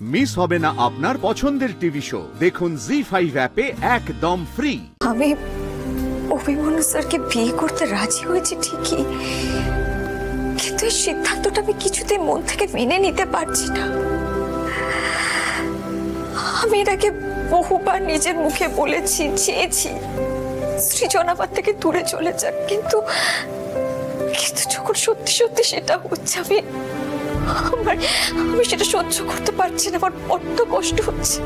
Miss হবে না আপনার পছন্দের টিভি শো। দেখুন জি5 অ্যাপে একদম ফ্রি। আমি অভিমন্যু স্যারকে বিয়ে করতে রাজি হয়েছি ঠিকই, কিন্তু এই সিদ্ধান্তটা আমি কিছুতেই মন থেকে মেনে নিতে পারছি না। আমি এর আগে বহুবার নিজের মুখে বলেছি, চেয়েছি সৃজন আমার থেকে দূরে চলে যাক, কিন্তু যখন সত্যি সত্যি সেটা হচ্ছে আমি সেটা সহ্য করতে পারছি না। আমার বড্ড কষ্ট হচ্ছে।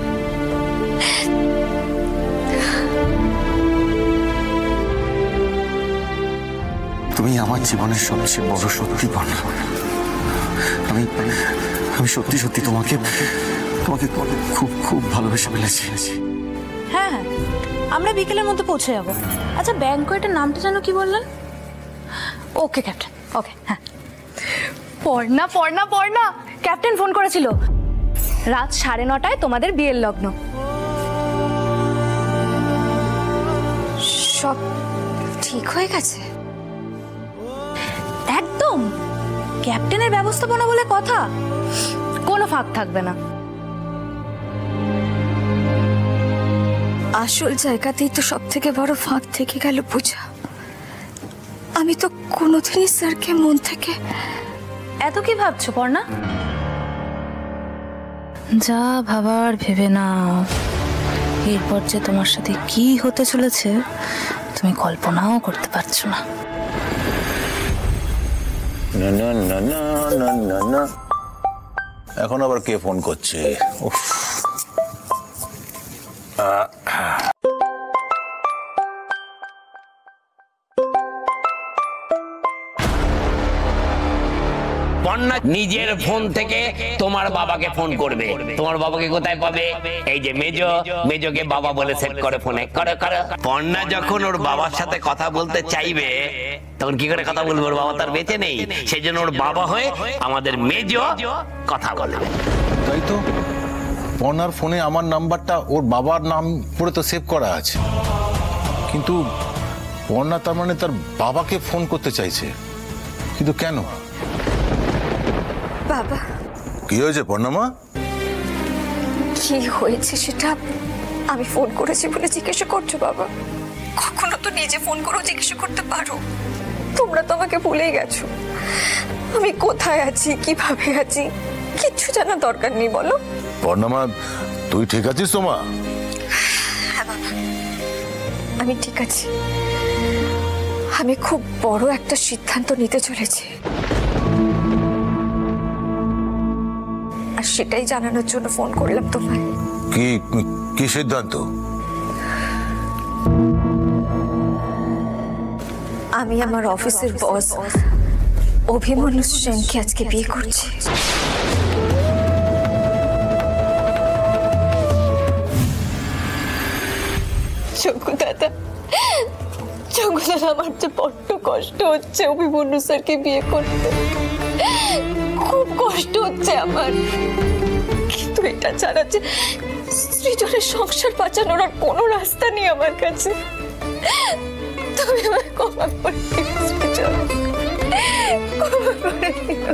তুমি আমার জীবনের সবচেয়ে বড় সত্যি পান। আমি সত্যি সত্যি তোমাকে খুব খুব ভালোবেসে ফেলেছি। হ্যাঁ হ্যাঁ, আমরা বিকেলের মধ্যে পৌঁছে যাবো। আচ্ছা, ব্যাংকয়েটের নামটা যেন কি বললেন? ওকে ক্যাপ্টেন, ওকে। হ্যাঁ, পড়না পড়না পড়না ক্যাপ্টেন ফোন করেছিল, রাত 9:30টায় তোমাদের বিয়ের লগ্ন। সব ঠিক হয়ে গেছে? একদম, ক্যাপ্টেনের ব্যবস্থাপনা বলে কথা, কোনো ফাঁক থাকবে না। আসল জায়গাতেই তো সব থেকে বড় ফাঁক থেকে গেল পূজা। আমি তো কোনোদিনই স্যারকে মন থেকে। এত কি ভাবছো পর্ণা? যা ভাবার ভেবে নাও, এরপর যে তোমার সাথে কি হতে চলেছে তুমি কল্পনাও করতে পারছো না। না না না না না না না, এখন আবার কে ফোন করছে? পর্ণা নিজের ফোন থেকে তোমার বাবাকে ফোন করবে। তোমার বাবাকে কোথায় পাবে? এই যে মেজোকে বাবা বলে সেট করে ফোনে করে। পর্ণা যখন ওর বাবার সাথে কথা বলতে চাইবে তখন কি করে কথা বলবে? ওর বাবা তার বেঁচে নেই, সেই জন্য ওর বাবা হয়ে আমাদের মেজো কথা বলবে। তাই তো, পর্ণার ফোনে আমার নাম্বারটা ওর বাবার নাম করে তো সেভ করা আছে, কিন্তু পর্ণা তার মানে তার বাবাকে ফোন করতে চাইছে, কিন্তু কেন? বাবা, কি হয়েছে পর্ণামা? কি হয়েছে সেটা আমি ফোন করেছি বলে জিজ্ঞাসা করছো বাবা? কখনো তো নিজে ফোন করেও জিজ্ঞাসা করতে পারো। তোমরা তো আমাকে ভুলেই গেছো। আমি কোথায় আছি, কিভাবে আছি, কিচ্ছু জানার দরকার নেই, বলো। পর্ণামা, তুই ঠিক আছিস তো মা? হ্যাঁ বাবা, আমি ঠিক আছি। আমি খুব বড় একটা সিদ্ধান্ত নিতে চলেছি, আর সেটাই জানানোর জন্য ফোন করলাম তোমায়। কি সিদ্ধান্ত? আমি আমার অফিসের বস অভিমন্যু সেনকে আজকে বিয়ে করছি। চঙ্কু দাদা, আমার যে বড্ড কষ্ট হচ্ছে অভিমন্যু স্যারকে বিয়ে করতে, খুব কষ্ট হচ্ছে আমার। কিন্তু এটা ছাড়া যে সৃজনের সংসার বাঁচানোর আর কোনো রাস্তা নেই আমার কাছে। তুমি আমায় ক্ষমা করে দিও সৃজন, ক্ষমা করে দিও।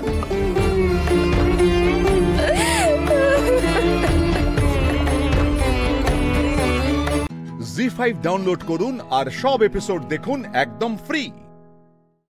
জি5 ডাউনলোড করুন আর সব এপিসোড দেখুন একদম ফ্রি।